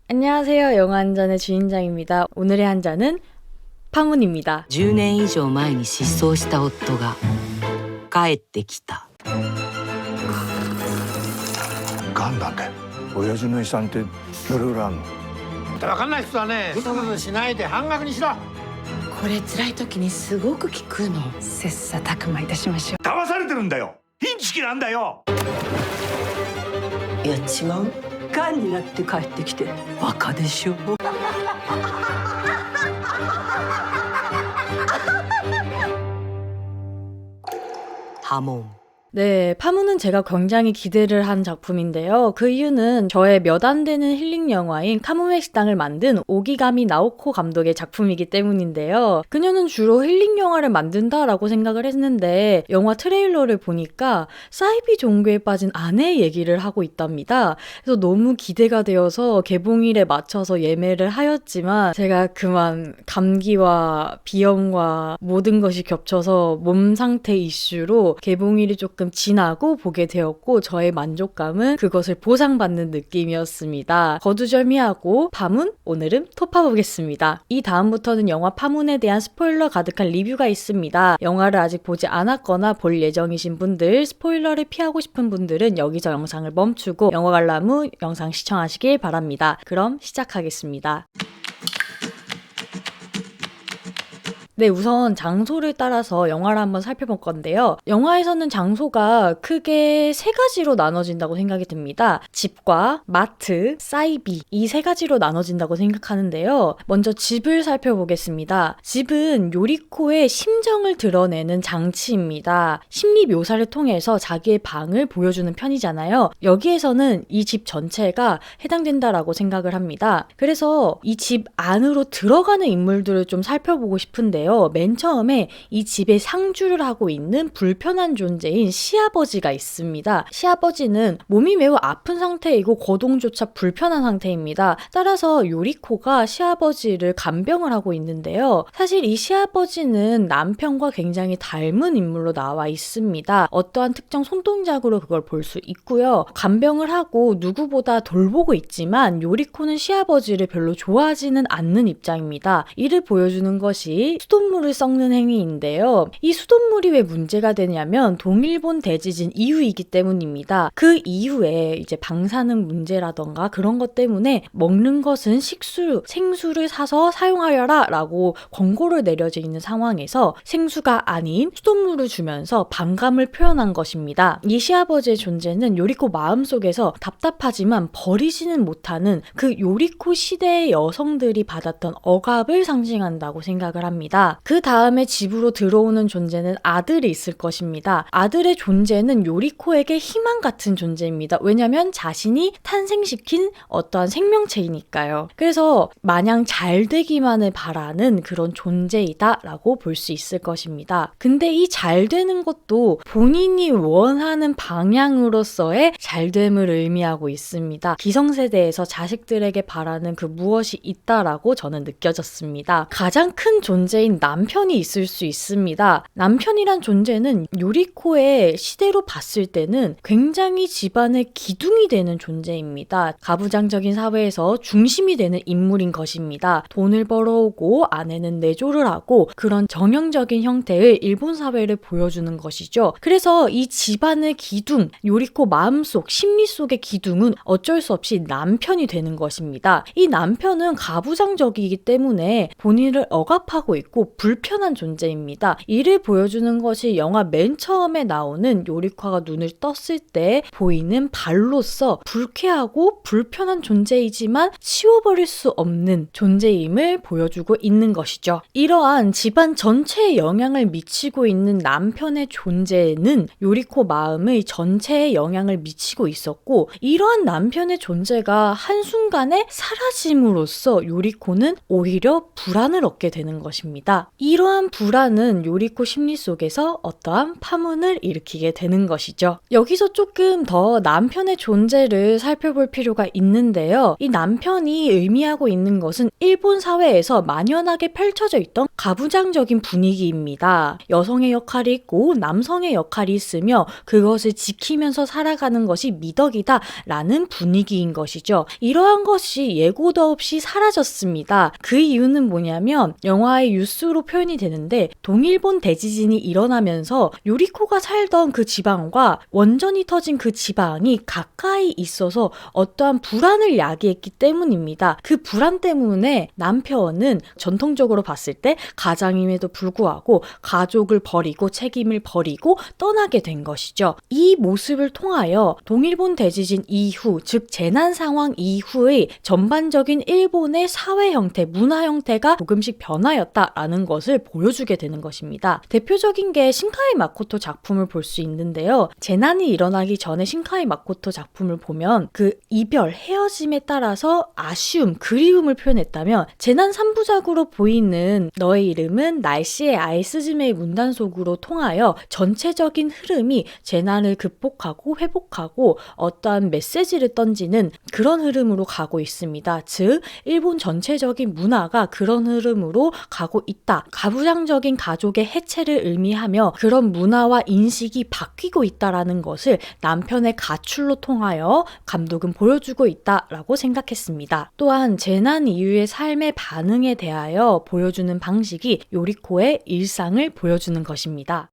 안녕하세요. 영화 한 잔의 주인장입니다. 오늘의 한 잔은 파문입니다. 10年以上前に失踪した夫が帰ってきた。ガンなんだよ。親父の遺産ってどれぐらいあるの？分かんない人はね、ぐずぐずしないで半額にしろ。これ辛い時にすごく効くの。切磋琢磨いたしましょう。騙されてるんだよ。インチキなんだよ。やっちまう。がんになって帰ってきてバカでしょ。波紋。 네, 파문은 제가 굉장히 기대를 한 작품인데요. 그 이유는 저의 몇 안 되는 힐링 영화인 카모메 식당을 만든 오기가미 나오코 감독의 작품이기 때문인데요. 그녀는 주로 힐링 영화를 만든다라고 생각을 했는데 영화 트레일러를 보니까 사이비 종교에 빠진 아내의 얘기를 하고 있답니다. 그래서 너무 기대가 되어서 개봉일에 맞춰서 예매를 하였지만 제가 그만 감기와 비염과 모든 것이 겹쳐서 몸 상태 이슈로 개봉일이 조금 지나고 보게 되었고 저의 만족감은 그것을 보상받는 느낌이었습니다. 거두절미하고 파문? 오늘은 토파보겠습니다. 이 다음부터는 영화 파문에 대한 스포일러 가득한 리뷰가 있습니다. 영화를 아직 보지 않았거나 볼 예정이신 분들, 스포일러를 피하고 싶은 분들은 여기서 영상을 멈추고 영화 관람 후 영상 시청하시길 바랍니다. 그럼 시작하겠습니다. 네, 우선 장소를 따라서 영화를 한번 살펴볼 건데요. 영화에서는 장소가 크게 세 가지로 나눠진다고 생각이 듭니다. 집과 마트, 사이비 이 세 가지로 나눠진다고 생각하는데요. 먼저 집을 살펴보겠습니다. 집은 요리코의 심정을 드러내는 장치입니다. 심리 묘사를 통해서 자기의 방을 보여주는 편이잖아요. 여기에서는 이 집 전체가 해당된다라고 생각을 합니다. 그래서 이 집 안으로 들어가는 인물들을 좀 살펴보고 싶은데요. 맨 처음에 이 집의 상주를 하고 있는 불편한 존재인 시아버지가 있습니다. 시아버지는 몸이 매우 아픈 상태이고 거동조차 불편한 상태입니다. 따라서 요리코가 시아버지를 간병을 하고 있는데요. 사실 이 시아버지는 남편과 굉장히 닮은 인물로 나와 있습니다. 어떠한 특정 손동작으로 그걸 볼 수 있고요. 간병을 하고 누구보다 돌보고 있지만 요리코는 시아버지를 별로 좋아하지는 않는 입장입니다. 이를 보여주는 것이 수돗물을 썩는 행위인데요. 이 수돗물이 왜 문제가 되냐면 동일본 대지진 이후이기 때문입니다. 그 이후에 이제 방사능 문제라던가 그런 것 때문에 먹는 것은 식수, 생수를 사서 사용하여라 라고 권고를 내려져 있는 상황에서 생수가 아닌 수돗물을 주면서 반감을 표현한 것입니다. 이 시아버지의 존재는 요리코 마음속에서 답답하지만 버리지는 못하는 그 요리코 시대의 여성들이 받았던 억압을 상징한다고 생각을 합니다. 그 다음에 집으로 들어오는 존재는 아들이 있을 것입니다. 아들의 존재는 요리코에게 희망 같은 존재입니다. 왜냐면 자신이 탄생시킨 어떠한 생명체이니까요. 그래서 마냥 잘 되기만을 바라는 그런 존재이다 라고 볼 수 있을 것입니다. 근데 이 잘 되는 것도 본인이 원하는 방향으로서의 잘됨을 의미하고 있습니다. 기성세대에서 자식들에게 바라는 그 무엇이 있다라고 저는 느껴졌습니다. 가장 큰 존재인 남편이 있을 수 있습니다. 남편이란 존재는 요리코의 시대로 봤을 때는 굉장히 집안의 기둥이 되는 존재입니다. 가부장적인 사회에서 중심이 되는 인물인 것입니다. 돈을 벌어오고 아내는 내조를 하고 그런 정형적인 형태의 일본 사회를 보여주는 것이죠. 그래서 이 집안의 기둥, 요리코 마음속, 심리 속의 기둥은 어쩔 수 없이 남편이 되는 것입니다. 이 남편은 가부장적이기 때문에 본인을 억압하고 있고 불편한 존재입니다. 이를 보여주는 것이 영화 맨 처음에 나오는 요리코가 눈을 떴을 때 보이는 발로서 불쾌하고 불편한 존재이지만 치워버릴 수 없는 존재임을 보여주고 있는 것이죠. 이러한 집안 전체에 영향을 미치고 있는 남편의 존재는 요리코 마음의 전체에 영향을 미치고 있었고 이러한 남편의 존재가 한순간에 사라짐으로써 요리코는 오히려 불안을 얻게 되는 것입니다. 것입니다. 이러한 불안은 요리코 심리 속에서 어떠한 파문을 일으키게 되는 것이죠. 여기서 조금 더 남편의 존재를 살펴볼 필요가 있는데요. 이 남편이 의미하고 있는 것은 일본 사회에서 만연하게 펼쳐져 있던 가부장적인 분위기입니다. 여성의 역할이 있고 남성의 역할이 있으며 그것을 지키면서 살아가는 것이 미덕이다 라는 분위기인 것이죠. 이러한 것이 예고도 없이 사라졌습니다. 그 이유는 뭐냐면 영화의 유수로 표현이 되는데 동일본 대지진이 일어나면서 요리코가 살던 그 지방과 원전이 터진 그 지방이 가까이 있어서 어떠한 불안을 야기했기 때문입니다. 그 불안 때문에 남편은 전통적으로 봤을 때 가장임에도 불구하고 가족을 버리고 책임을 버리고 떠나게 된 것이죠. 이 모습을 통하여 동일본 대지진 이후, 즉 재난 상황 이후의 전반적인 일본의 사회 형태, 문화 형태가 조금씩 변화였다라는 것을 보여주게 되는 것입니다. 대표적인 게 신카이 마코토 작품을 볼 수 있는데요. 재난이 일어나기 전에 신카이 마코토 작품을 보면 그 이별, 헤어짐에 따라서 아쉬움, 그리움을 표현했다면 재난 3부작으로 보이는 너의 이름은 날씨의 아이스즈메의 문단 속으로 통하여 전체적인 흐름이 재난을 극복하고 회복하고 어떠한 메시지를 던지는 그런 흐름으로 가고 있습니다. 즉 일본 전체적인 문화가 그런 흐름으로 가고 있다. 가부장적인 가족의 해체를 의미하며 그런 문화와 인식이 바뀌고 있다라는 것을 남편의 가출로 통하여 감독은 보여주고 있다라고 생각했습니다. 또한 재난 이후의 삶의 반응에 대하여 보여주는 방식이 요리코의 일상을 보여주는 것입니다.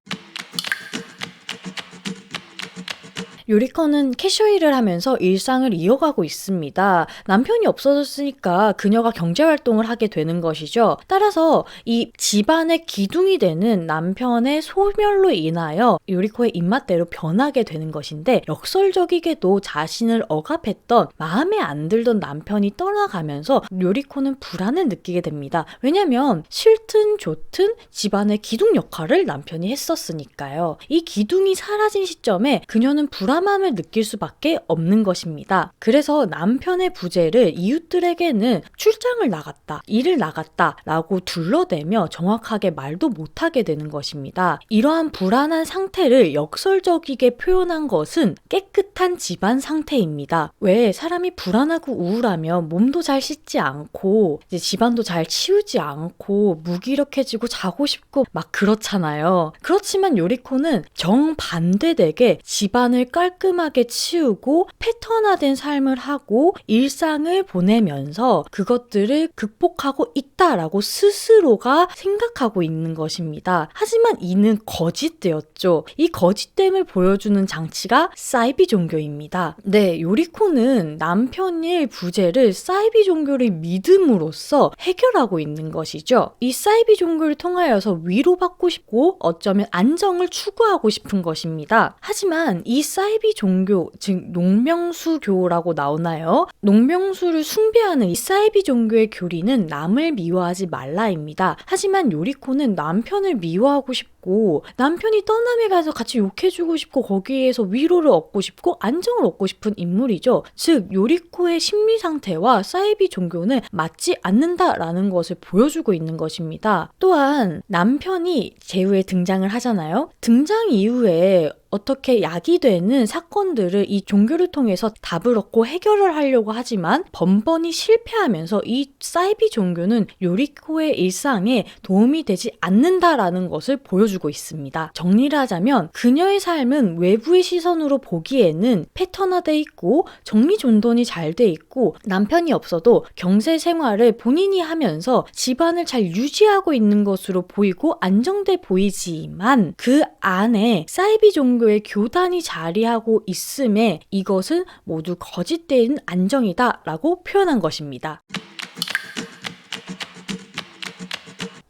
요리코는 캐셔일을 하면서 일상을 이어가고 있습니다. 남편이 없어졌으니까 그녀가 경제활동을 하게 되는 것이죠. 따라서 이 집안의 기둥이 되는 남편의 소멸로 인하여 요리코의 입맛대로 변하게 되는 것인데 역설적이게도 자신을 억압했던 마음에 안 들던 남편이 떠나가면서 요리코는 불안을 느끼게 됩니다. 왜냐하면 싫든 좋든 집안의 기둥 역할을 남편이 했었으니까요. 이 기둥이 사라진 시점에 그녀는 불안함을 느낄 수밖에 없는 것입니다. 그래서 남편의 부재를 이웃들에게는 출장을 나갔다, 일을 나갔다 라고 둘러대며 정확하게 말도 못하게 되는 것입니다. 이러한 불안한 상태를 역설적이게 표현한 것은 깨끗한 집안 상태입니다. 왜 사람이 불안하고 우울하면 몸도 잘 씻지 않고 이제 집안도 잘 치우지 않고 무기력해지고 자고 싶고 막 그렇잖아요. 그렇지만 요리코는 정반대되게 집안을 깔끔하게 치우고 패턴화된 삶을 하고 일상을 보내면서 그것들을 극복하고 있다라고 스스로가 생각하고 있는 것입니다. 하지만 이는 거짓되었죠. 이 거짓됨을 보여주는 장치가 사이비 종교입니다. 네, 요리코는 남편의 부재를 사이비 종교를 믿음으로써 해결하고 있는 것이죠. 이 사이비 종교를 통하여서 위로받고 싶고 어쩌면 안정을 추구하고 싶은 것입니다. 하지만 이 사이비 종교, 즉 농명수교라고 나오나요? 농명수를 숭배하는 이 사이비 종교의 교리는 남을 미워하지 말라입니다. 하지만 요리코는 남편을 미워하고 싶고 남편이 떠남에 가서 같이 욕해주고 싶고 거기에서 위로를 얻고 싶고 안정을 얻고 싶은 인물이죠. 즉 요리코의 심리 상태와 사이비 종교는 맞지 않는다라는 것을 보여주고 있는 것입니다. 또한 남편이 제후에 등장을 하잖아요. 등장 이후에 어떻게 야기되는 사건들을 이 종교를 통해서 답을 얻고 해결을 하려고 하지만 번번이 실패하면서 이 사이비 종교는 요리코의 일상에 도움이 되지 않는다라는 것을 보여주고 있습니다. 정리를 하자면 그녀의 삶은 외부의 시선으로 보기에는 패턴화돼 있고 정리존돈이 잘 돼 있고 남편이 없어도 경제 생활을 본인이 하면서 집안을 잘 유지하고 있는 것으로 보이고 안정돼 보이지만 그 안에 사이비 종교 의 교단이 자리하고 있음에 이것은 모두 거짓된 안정이다 라고 표현한 것입니다.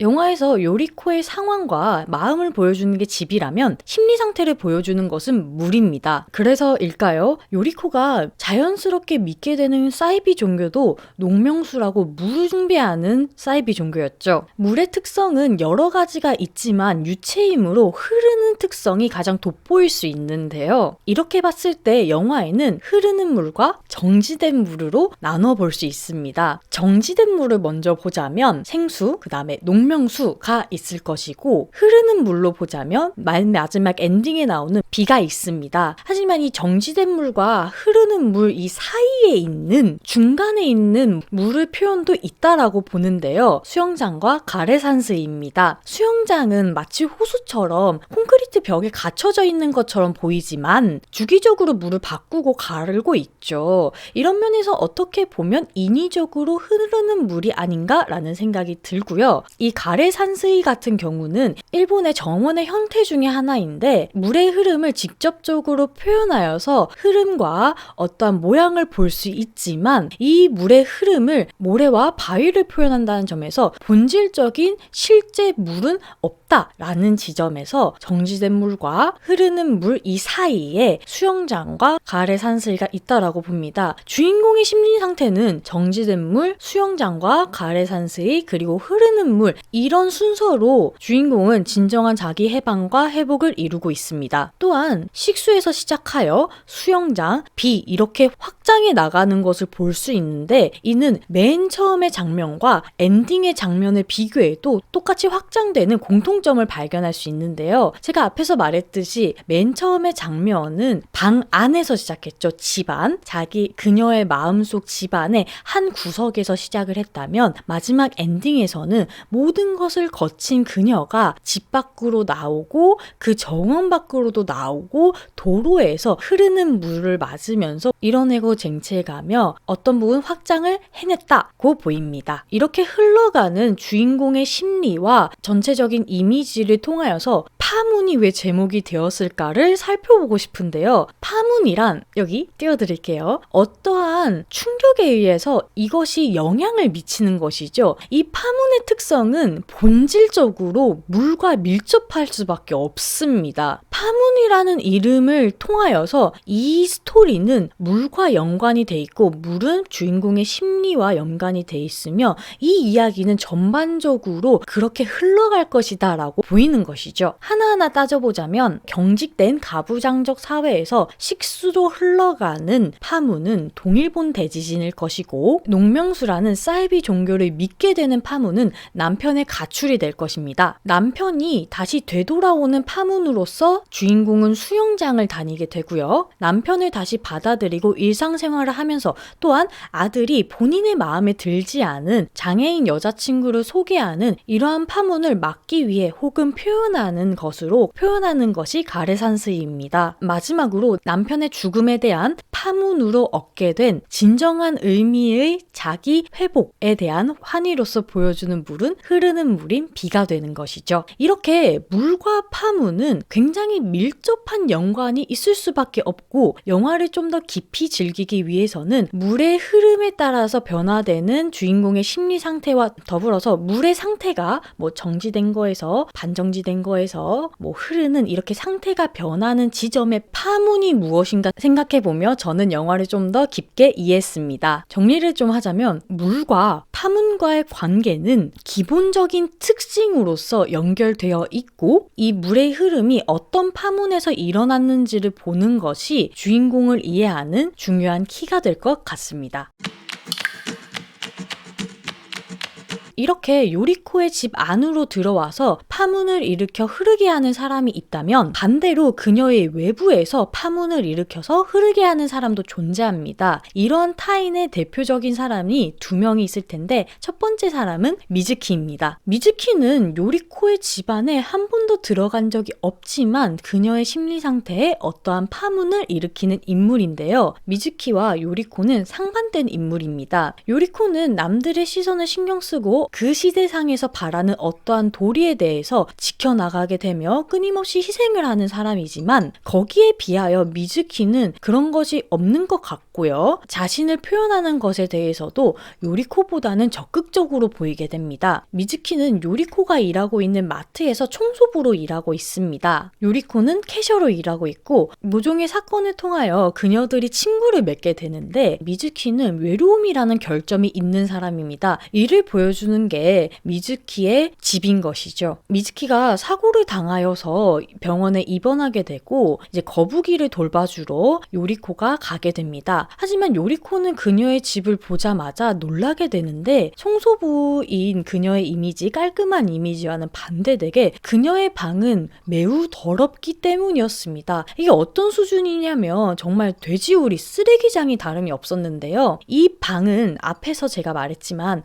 영화에서 요리코의 상황과 마음을 보여주는 게 집이라면 심리 상태를 보여주는 것은 물입니다. 그래서일까요? 요리코가 자연스럽게 믿게 되는 사이비 종교도 농명수라고 물을 숭배하는 사이비 종교였죠. 물의 특성은 여러 가지가 있지만 유체이므로 흐르는 특성이 가장 돋보일 수 있는데요. 이렇게 봤을 때 영화에는 흐르는 물과 정지된 물으로 나눠 볼 수 있습니다. 정지된 물을 먼저 보자면 생수, 그 다음에 농명 농명수가 있을 것이고 흐르는 물로 보자면 마지막 엔딩에 나오는 비가 있습니다. 하지만 이 정지된 물과 흐르는 물 이 사이에 있는 중간에 있는 물의 표현도 있다라고 보는데요. 수영장과 가레산스입니다. 수영장은 마치 호수처럼 콘크리트 벽에 갇혀져 있는 것처럼 보이지만 주기적으로 물을 바꾸고 가르고 있죠. 이런 면에서 어떻게 보면 인위적으로 흐르는 물이 아닌가라는 생각이 들고요. 이 가레산스이 같은 경우는 일본의 정원의 형태 중에 하나인데 물의 흐름을 직접적으로 표현하여서 흐름과 어떠한 모양을 볼 수 있지만 이 물의 흐름을 모래와 바위를 표현한다는 점에서 본질적인 실제 물은 없다라는 지점에서 정지된 물과 흐르는 물 이 사이에 수영장과 가레산스이가 있다라고 봅니다. 주인공의 심리 상태는 정지된 물, 수영장과 가레산스이 그리고 흐르는 물 이런 순서로 주인공은 진정한 자기 해방과 회복을 이루고 있습니다. 또한 식수에서 시작하여 수영장, 비 이렇게 확장해 나가는 것을 볼 수 있는데 이는 맨 처음의 장면과 엔딩의 장면을 비교해도 똑같이 확장되는 공통점을 발견할 수 있는데요. 제가 앞에서 말했듯이 맨 처음의 장면은 방 안에서 시작했죠. 집안, 그녀의 마음속 집안의 한 구석에서 시작을 했다면 마지막 엔딩에서는 모든 것을 거친 그녀가 집 밖으로 나오고 그 정원 밖으로도 나오고 도로에서 흐르는 물을 맞으면서 이뤄내고 쟁취해가며 어떤 부분 확장을 해냈다고 보입니다. 이렇게 흘러가는 주인공의 심리와 전체적인 이미지를 통하여서 파문이 왜 제목이 되었을까를 살펴보고 싶은데요. 파문이란 여기 띄워드릴게요. 어떠한 충격에 의해서 이것이 영향을 미치는 것이죠. 이 파문의 특성은 본질적으로 물과 밀접할 수밖에 없습니다. 파문이라는 이름을 통하여서 이 스토리는 물과 연관이 돼 있고 물은 주인공의 심리와 연관이 돼 있으며 이 이야기는 전반적으로 그렇게 흘러갈 것이다 라고 보이는 것이죠. 하나하나 따져보자면 경직된 가부장적 사회에서 식수로 흘러가는 파문은 동일본 대지진일 것이고 농명수라는 사이비 종교를 믿게 되는 파문은 남편의 가출이 될 것입니다. 남편이 다시 되돌아오는 파문으로서 주인공은 수영장을 다니게 되고요. 남편을 다시 받아들이고 일상생활을 하면서 또한 아들이 본인의 마음에 들지 않은 장애인 여자친구를 소개하는 이러한 파문을 막기 위해 혹은 표현하는 것이 가레산스이입니다. 마지막으로 남편의 죽음에 대한 파문으로 얻게 된 진정한 의미의 자기 회복에 대한 환희로서 보여주는 물은 흐르는 물인 비가 되는 것이죠. 이렇게 물과 파문은 굉장히 밀접한 연관이 있을 수밖에 없고 영화를 좀 더 깊이 즐기기 위해서는 물의 흐름에 따라서 변화되는 주인공의 심리 상태와 더불어서 물의 상태가 정지된 거에서 반정지된 거에서 흐르는 이렇게 상태가 변하는 지점의 파문이 무엇인가 생각해보며 저는 영화를 좀 더 깊게 이해했습니다. 정리를 좀 하자면 물과 파문과의 관계는 기본적인 특징으로서 연결되어 있고 이 물의 흐름이 어떤 파문에서 일어났는지를 보는 것이 주인공을 이해하는 중요한 키가 될 것 같습니다. 이렇게 요리코의 집 안으로 들어와서 파문을 일으켜 흐르게 하는 사람이 있다면 반대로 그녀의 외부에서 파문을 일으켜서 흐르게 하는 사람도 존재합니다. 이런 타인의 대표적인 사람이 두 명이 있을 텐데 첫 번째 사람은 미즈키입니다. 미즈키는 요리코의 집 안에 한 번도 들어간 적이 없지만 그녀의 심리 상태에 어떠한 파문을 일으키는 인물인데요. 미즈키와 요리코는 상반된 인물입니다. 요리코는 남들의 시선을 신경 쓰고 그 시대상에서 바라는 어떠한 도리에 대해서 지켜나가게 되며 끊임없이 희생을 하는 사람이지만 거기에 비하여 미즈키는 그런 것이 없는 것 같고요. 자신을 표현하는 것에 대해서도 요리코보다는 적극적으로 보이게 됩니다. 미즈키는 요리코가 일하고 있는 마트에서 청소부로 일하고 있습니다. 요리코는 캐셔로 일하고 있고 모종의 사건을 통하여 그녀들이 친구를 맺게 되는데 미즈키는 외로움이라는 결점이 있는 사람입니다. 이를 보여주는 보여주는 게 미즈키의 집인 것이죠. 미즈키가 사고를 당하여서 병원에 입원하게 되고 이제 거북이를 돌봐주러 요리코가 가게 됩니다. 하지만 요리코는 그녀의 집을 보자마자 놀라게 되는데 청소부인 그녀의 이미지, 깔끔한 이미지와는 반대되게 그녀의 방은 매우 더럽기 때문이었습니다. 이게 어떤 수준이냐면 정말 돼지우리 쓰레기장이 다름이 없었는데요. 이 방은 앞에서 제가 말했지만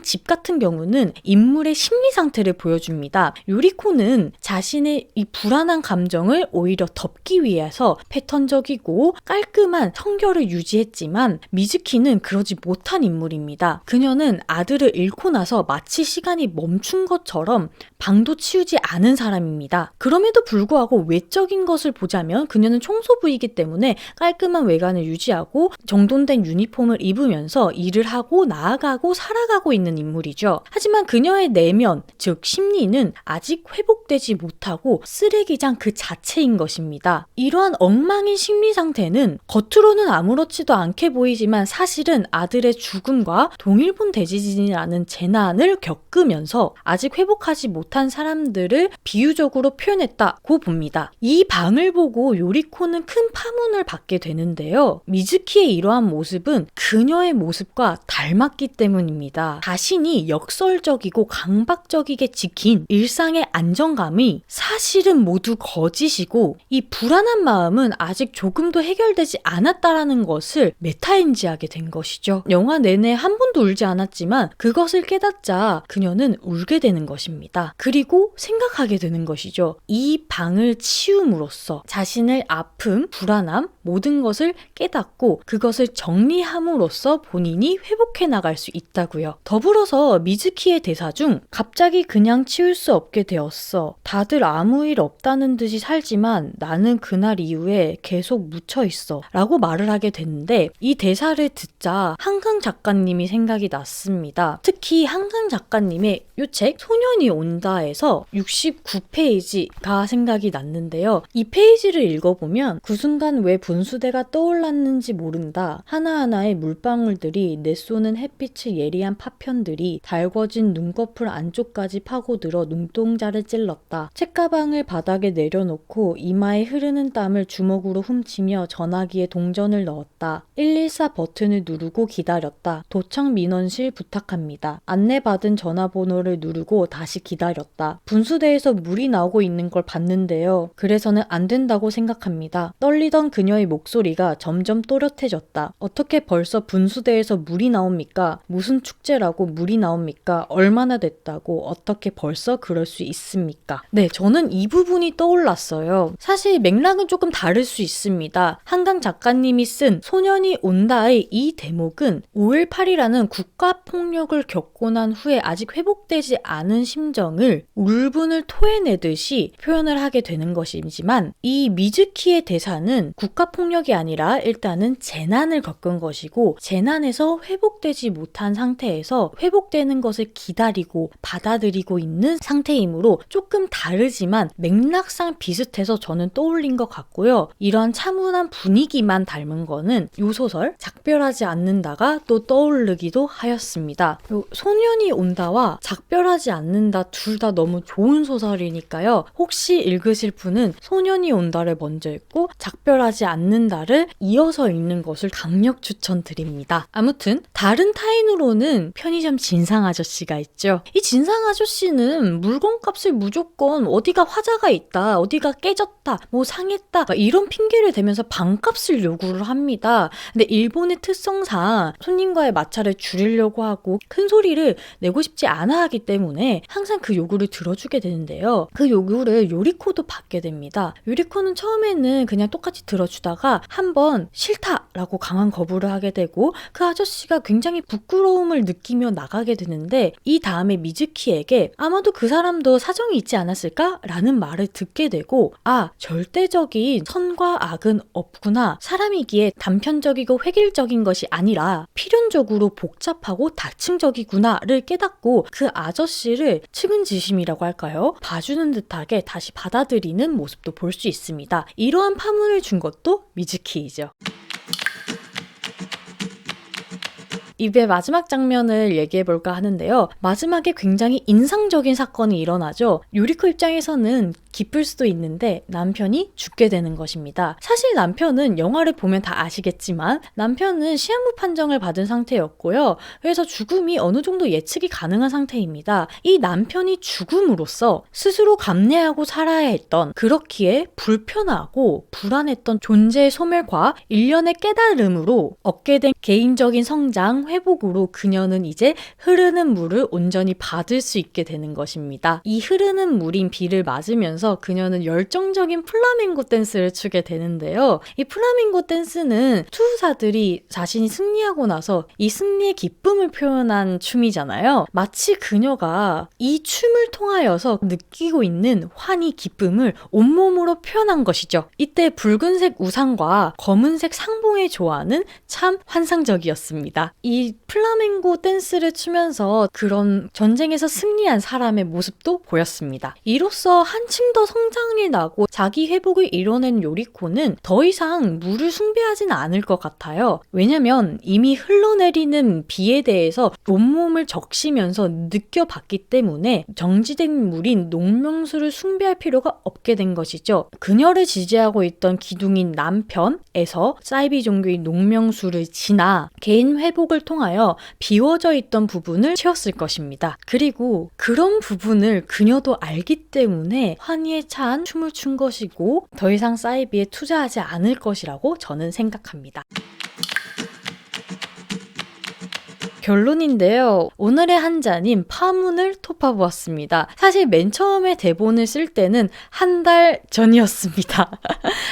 집 같은 경우는 인물의 심리 상태를 보여줍니다. 요리코는 자신의 이 불안한 감정을 오히려 덮기 위해서 패턴적이고 깔끔한 성결을 유지했지만 미즈키는 그러지 못한 인물입니다. 그녀는 아들을 잃고 나서 마치 시간이 멈춘 것처럼 방도 치우지 않은 사람입니다. 그럼에도 불구하고 외적인 것을 보자면 그녀는 청소부이기 때문에 깔끔한 외관을 유지하고 정돈된 유니폼을 입으면서 일을 하고 나아가고 살아가고 있는 인물이죠. 하지만 그녀의 내면, 즉 심리는 아직 회복되지 못하고 쓰레기장 그 자체인 것입니다. 이러한 엉망인 심리 상태는 겉으로는 아무렇지도 않게 보이지만 사실은 아들의 죽음과 동일본 대지진이라는 재난을 겪으면서 아직 회복하지 못한 사람들을 비유적으로 표현했다고 봅니다. 이 방을 보고 요리코는 큰 파문을 받게 되는데요. 미즈키의 이러한 모습은 그녀의 모습과 닮았기 때문입니다. 자신이 역설적이고 강박적이게 지킨 일상의 안정감이 사실은 모두 거짓이고 이 불안한 마음은 아직 조금도 해결되지 않았다라는 것을 메타인지하게 된 것이죠. 영화 내내 한 번도 울지 않았지만 그것을 깨닫자 그녀는 울게 되는 것입니다. 그리고 생각하게 되는 것이죠. 이 방을 치움으로써 자신의 아픔, 불안함, 모든 것을 깨닫고 그것을 정리함으로써 본인이 회복해 나갈 수 있다고요. 더불어서 미즈키의 대사 중 갑자기 그냥 치울 수 없게 되었어. 다들 아무 일 없다는 듯이 살지만 나는 그날 이후에 계속 묻혀 있어. 라고 말을 하게 됐는데 이 대사를 듣자 한강 작가님이 생각이 났습니다. 특히 한강 작가님의 이 책 소년이 온다에서 69페이지가 생각이 났는데요. 이 페이지를 읽어보면 그 순간 왜 분수대가 떠올랐는지 모른다. 하나하나의 물방울들이 내쏘는 햇빛의 예리한 파편들이 달궈진 눈꺼풀 안쪽까지 파고들어 눈동자를 찔렀다. 책가방을 바닥에 내려놓고 이마에 흐르는 땀을 주먹으로 훔치며 전화기에 동전을 넣었다. 114 버튼을 누르고 기다렸다. 도청 민원실 부탁합니다. 안내받은 전화번호를 누르고 다시 기다렸다. 분수대에서 물이 나오고 있는 걸 봤는데요. 그래서는 안 된다고 생각합니다. 떨리던 그녀의 목소리가 점점 또렷해졌다. 어떻게 벌써 분수대에서 물이 나옵니까? 무슨 축제라고 물이 나옵니까? 얼마나 됐다고 어떻게 벌써 그럴 수 있습니까? 네, 저는 이 부분이 떠올랐어요. 사실 맥락은 조금 다를 수 있습니다. 한강 작가님이 쓴 소년이 온다의 이 대목은 5.18이라는 국가폭력을 겪고 난 후에 아직 회복되지 않은 심정을 울분을 토해내듯이 표현을 하게 되는 것이지만 이 미즈키의 대사는 국가폭력이 아니라 일단은 재난을 겪은 것이고 재난에서 회복되지 못한 상태에서 회복되는 것을 기다리고 받아들이고 있는 상태이므로 조금 다르지만 맥락상 비슷해서 저는 떠올린 것 같고요. 이런 차분한 분위기만 닮은 거는 요 소설 작별하지 않는다가 또 떠오르기도 하였습니다. 소년이 온다와 작별하지 않는다 둘 다 너무 좋은 소설이니까요. 혹시 읽으실 분은 소년이 온다를 먼저 읽고 작별하지 않는다를 이어서 읽는 것을 강력 추천드립니다. 아무튼 다른 타인으로는 편의점 진상 아저씨가 있죠. 이 진상 아저씨는 물건값을 무조건 어디가 화자가 있다, 어디가 깨졌다, 뭐 상했다 이런 핑계를 대면서 방값을 요구를 합니다. 근데 일본의 특성상 손님과의 마찰을 줄이려고 하고 큰 소리를 내고 싶지 않아 하기 때문에 항상 그 요구를 들어주게 되는데요. 그 요구를 요리코도 받게 됩니다. 요리코는 처음에는 그냥 똑같이 들어주다가 한번 싫다라고 강한 거부를 하게 되고 그 아저씨가 굉장히 부끄러움을 느끼며 나가게 되는데 이 다음에 미즈키에게 아마도 그 사람도 사정이 있지 않았을까? 라는 말을 듣게 되고 절대적인 선과 악은 없구나. 사람이기에 단편적이고 획일적인 것이 아니라 필연적으로 복잡하고 다층적이구나를 깨닫고 그 아저씨를 측은지심이라고 할까요? 봐주는 듯하게 다시 받아들이는 모습도 볼 수 있습니다. 이러한 파문을 준 것도 미즈키이죠. 이배 마지막 장면을 얘기해볼까 하는데요. 마지막에 굉장히 인상적인 사건이 일어나죠. 요리코 입장에서는 기쁠 수도 있는데 남편이 죽게 되는 것입니다. 사실 남편은 영화를 보면 다 아시겠지만 남편은 시한부 판정을 받은 상태였고요. 그래서 죽음이 어느 정도 예측이 가능한 상태입니다. 이 남편이 죽음으로써 스스로 감내하고 살아야 했던, 그렇기에 불편하고 불안했던 존재의 소멸과 일련의 깨달음으로 얻게 된 개인적인 성장, 회복으로 그녀는 이제 흐르는 물을 온전히 받을 수 있게 되는 것입니다. 이 흐르는 물인 비를 맞으면서 그녀는 열정적인 플라밍고 댄스를 추게 되는데요. 이 플라밍고 댄스는 투우사들이 자신이 승리하고 나서 이 승리의 기쁨을 표현한 춤이잖아요. 마치 그녀가 이 춤을 통하여서 느끼고 있는 환희, 기쁨을 온몸으로 표현한 것이죠. 이때 붉은색 우산과 검은색 상봉의 조화는 참 환상적이었습니다. 이 플라밍고 댄스를 추면서 그런 전쟁에서 승리한 사람의 모습도 보였습니다. 이로써 한층 더 성장이 나고 자기 회복을 이뤄낸 요리코는 더 이상 물을 숭배하진 않을 것 같아요. 왜냐면 이미 흘러내리는 비에 대해서 온몸을 적시면서 느껴봤기 때문에 정지된 물인 농명수를 숭배할 필요가 없게 된 것이죠. 그녀를 지지하고 있던 기둥인 남편에서 사이비 종교인 농명수를 지나 개인 회복을 통하여 비워져 있던 부분을 채웠을 것입니다. 그리고 그런 부분을 그녀도 알기 때문에 환희에 찬 춤을 춘 것이고 더 이상 사이비에 투자하지 않을 것이라고 저는 생각합니다. 결론인데요. 오늘의 한 잔인 파문을 토파보았습니다. 사실 맨 처음에 대본을 쓸 때는 한 달 전이었습니다.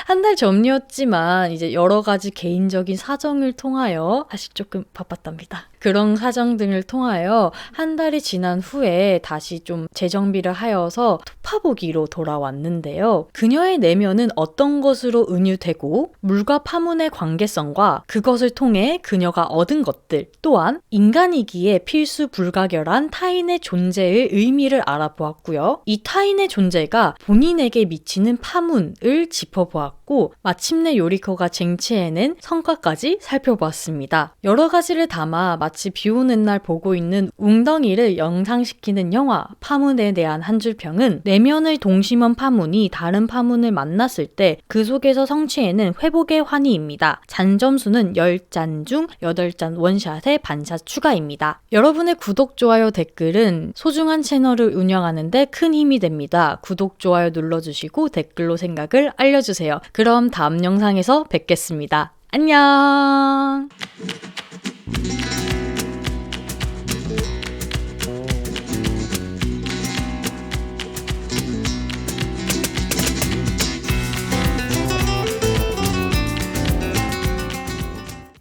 한 달 전이었지만 이제 여러 가지 개인적인 사정을 통하여 사실 조금 바빴답니다. 그런 사정 등을 통하여 한 달이 지난 후에 다시 좀 재정비를 하여서 토파보기로 돌아왔는데요. 그녀의 내면은 어떤 것으로 은유되고 물과 파문의 관계성과 그것을 통해 그녀가 얻은 것들 또한 인간이기에 필수 불가결한 타인의 존재의 의미를 알아보았고요. 이 타인의 존재가 본인에게 미치는 파문을 짚어보았고 마침내 요리코가 쟁취해낸 성과까지 살펴보았습니다. 여러 가지를 담아 마치 비 오는 날 보고 있는 웅덩이를 영상시키는 영화 파문에 대한 한 줄 평은 내면을 동심원 파문이 다른 파문을 만났을 때 그 속에서 성취해낸 회복의 환희입니다. 잔 점수는 10잔 중 8잔 원샷의 반샷 추가입니다. 여러분의 구독, 좋아요, 댓글은 소중한 채널을 운영하는데 큰 힘이 됩니다. 구독, 좋아요 눌러주시고 댓글로 생각을 알려주세요. 그럼 다음 영상에서 뵙겠습니다. 안녕!